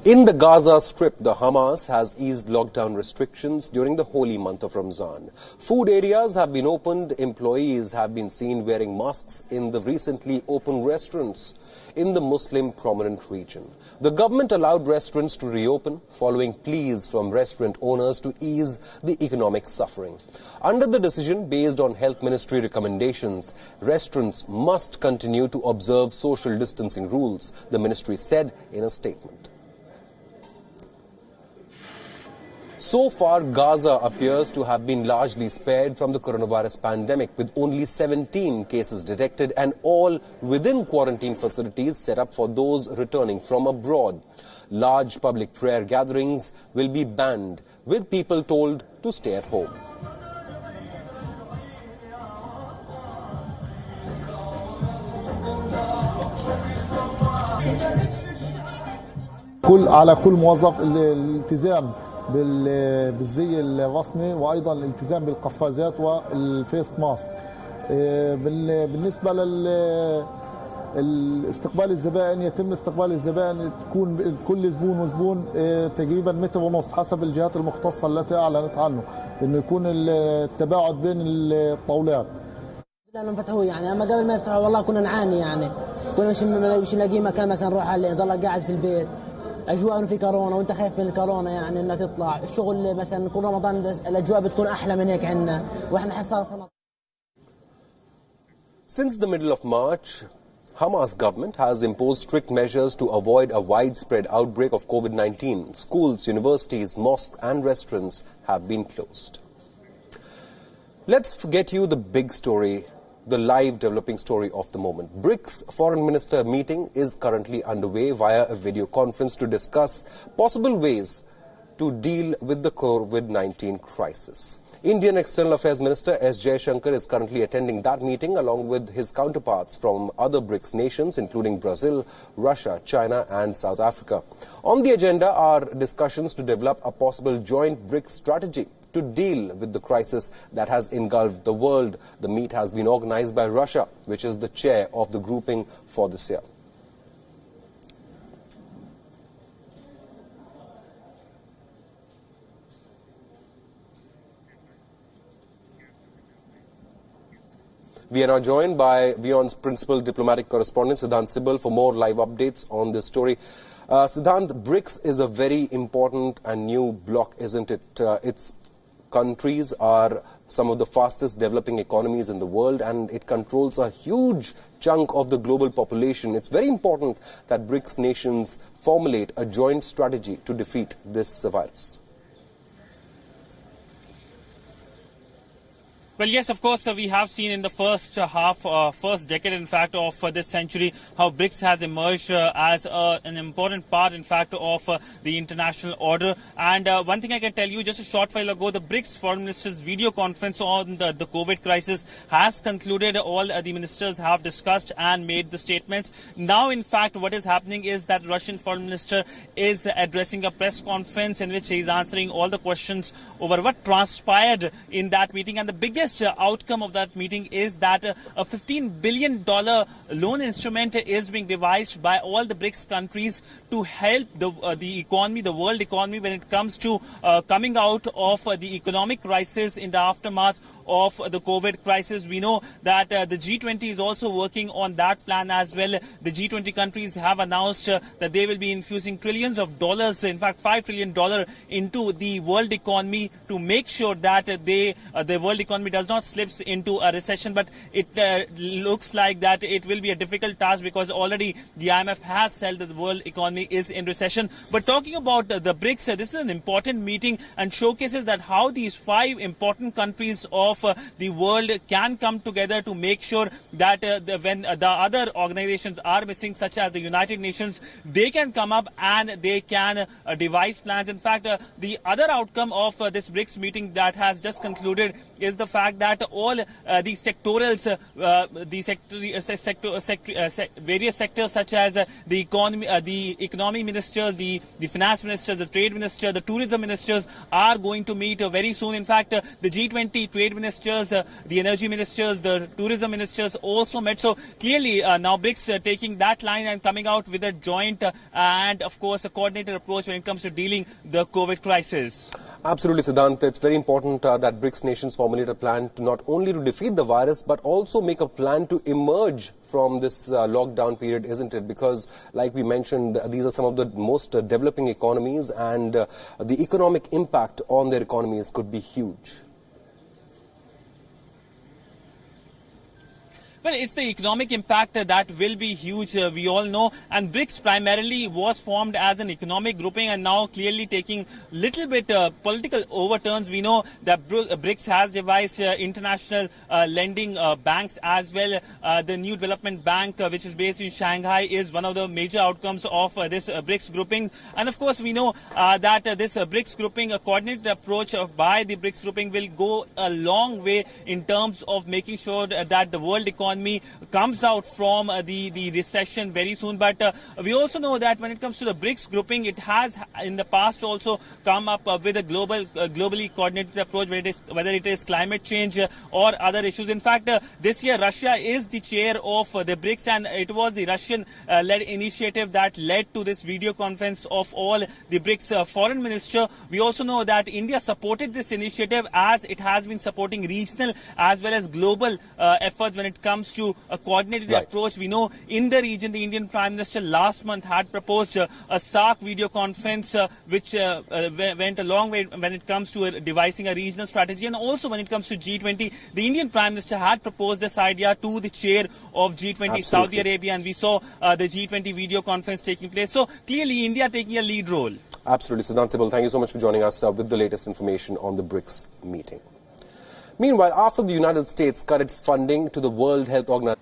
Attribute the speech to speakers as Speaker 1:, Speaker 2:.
Speaker 1: In the Gaza Strip, the Hamas has eased lockdown restrictions during the holy month of Ramzan. Food areas have been opened. Employees have been seen wearing masks in the recently opened restaurants in the Muslim prominent region. The government allowed restaurants to reopen following pleas from restaurant owners to ease the economic suffering. Under the decision based on Health Ministry recommendations, restaurants must continue to observe social distancing rules, the ministry said in a statement. So far, Gaza appears to have been largely spared from the coronavirus pandemic, with only 17 cases detected and all within quarantine facilities set up for those returning from abroad. Large public prayer gatherings will be banned, with people told to stay at home.
Speaker 2: على كل موظف الالتزام بالزي الرسمي وايضا الالتزام بالقفازات والفيس ماسك. بالنسبه للاستقبال الزبائن، يتم استقبال الزبائن تكون كل زبون وزبون تقريبا متر ونص حسب الجهات المختصه التي اعلنت عنه، انه يكون التباعد بين الطاولات.
Speaker 3: لانهم فتحوا يعني، اما قبل ما يفتحوا والله كنا نعاني يعني، كنا مش نلاقي مكان مثلا نروح عليه، ضل قاعد في البيت. اجواء انه في كورونا وانت خايف من الكورونا يعني انك تطلع الشغل، مثلا كل رمضان الاجواء بتكون احلى من هيك عندنا واحنا حساسنا.
Speaker 1: Since the middle of March, Hamas government has imposed strict measures to avoid a widespread outbreak of COVID-19. Schools, universities, mosques and restaurants have been closed. Let's get you the big story, the live developing story of the moment. BRICS Foreign Minister meeting is currently underway via a video conference to discuss possible ways to deal with the COVID-19 crisis. Indian External Affairs Minister S Jaishankar is currently attending that meeting along with his counterparts from other BRICS nations including Brazil, Russia, China and South Africa. On the agenda are discussions to develop a possible joint BRICS strategy to deal with the crisis that has engulfed the world. The meet has been organized by Russia, which is the chair of the grouping for this year. We are now joined by WION's principal diplomatic correspondent, Siddhant Sibal, for more live updates on this story. Siddhant, BRICS is a very important and new bloc, isn't it? Its countries are some of the fastest developing economies in the world and it controls a huge chunk of the global population. It's very important that BRICS nations formulate a joint strategy to defeat this virus.
Speaker 4: Well, yes, of course, we have seen in the first first decade, in fact, of this century, how BRICS has emerged as an important part, in fact, of the international order. And one thing I can tell you, just a short while ago, the BRICS Foreign Ministers video conference on the COVID crisis has concluded. All the ministers have discussed and made the statements. Now, in fact, what is happening is that Russian Foreign Minister is addressing a press conference in which he is answering all the questions over what transpired in that meeting. And the biggest outcome of that meeting is that a $15 billion loan instrument is being devised by all the BRICS countries to help the economy, the world economy, when it comes to coming out of the economic crisis in the aftermath of the COVID crisis. We know that the G20 is also working on that plan as well. The G20 countries have announced that they will be infusing trillions of dollars, in fact $5 trillion into the world economy to make sure that the world economy does not slip into a recession. But it looks like that it will be a difficult task because already the IMF has said that the world economy is in recession. But talking about the BRICS, this is an important meeting and showcases that how these 5 important countries of the world can come together to make sure that when the other organizations are missing, such as the United Nations, they can come up and they can devise plans. In fact, the other outcome of this BRICS meeting that has just concluded is the fact fact that all the sectorals, various sectors such as the economy ministers, the finance ministers, the trade minister, the tourism ministers are going to meet very soon. In fact, the G20 trade ministers, the energy ministers, the tourism ministers also met. So clearly now BRICS taking that line and coming out with a joint and of course a coordinated approach when it comes to dealing the COVID crisis.
Speaker 1: Absolutely, Siddhant. It's very important that BRICS nations formulate a plan to not only to defeat the virus, but also make a plan to emerge from this lockdown period, isn't it? Because, like we mentioned, these are some of the most developing economies, and the economic impact on their economies could be huge.
Speaker 4: Well, it's the economic impact that will be huge, we all know. And BRICS primarily was formed as an economic grouping and now clearly taking little bit political overturns. We know that BRICS has devised international lending banks as well. The New Development Bank, which is based in Shanghai, is one of the major outcomes of this BRICS grouping. And of course, we know that this BRICS grouping, a coordinated approach by the BRICS grouping will go a long way in terms of making sure that the world economy comes out from the recession very soon. But we also know that when it comes to the BRICS grouping, it has in the past also come up with a globally coordinated approach, whether it is climate change or other issues. In fact, this year Russia is the chair of the BRICS, and it was the Russian-led initiative that led to this video conference of all the BRICS foreign ministers. We also know that India supported this initiative as it has been supporting regional as well as global efforts when it comes to a coordinated approach. We know in the region, the Indian Prime Minister last month had proposed a SAARC video conference which went a long way when it comes to devising a regional strategy. And also when it comes to G20, the Indian Prime Minister had proposed this idea to the chair of G20, Saudi Arabia, and we saw the G20 video conference taking place. So clearly India taking a lead role.
Speaker 1: Absolutely. Siddhant Sibal, thank you so much for joining us with the latest information on the BRICS meeting. Meanwhile, after the United States cut its funding to the World Health Organization,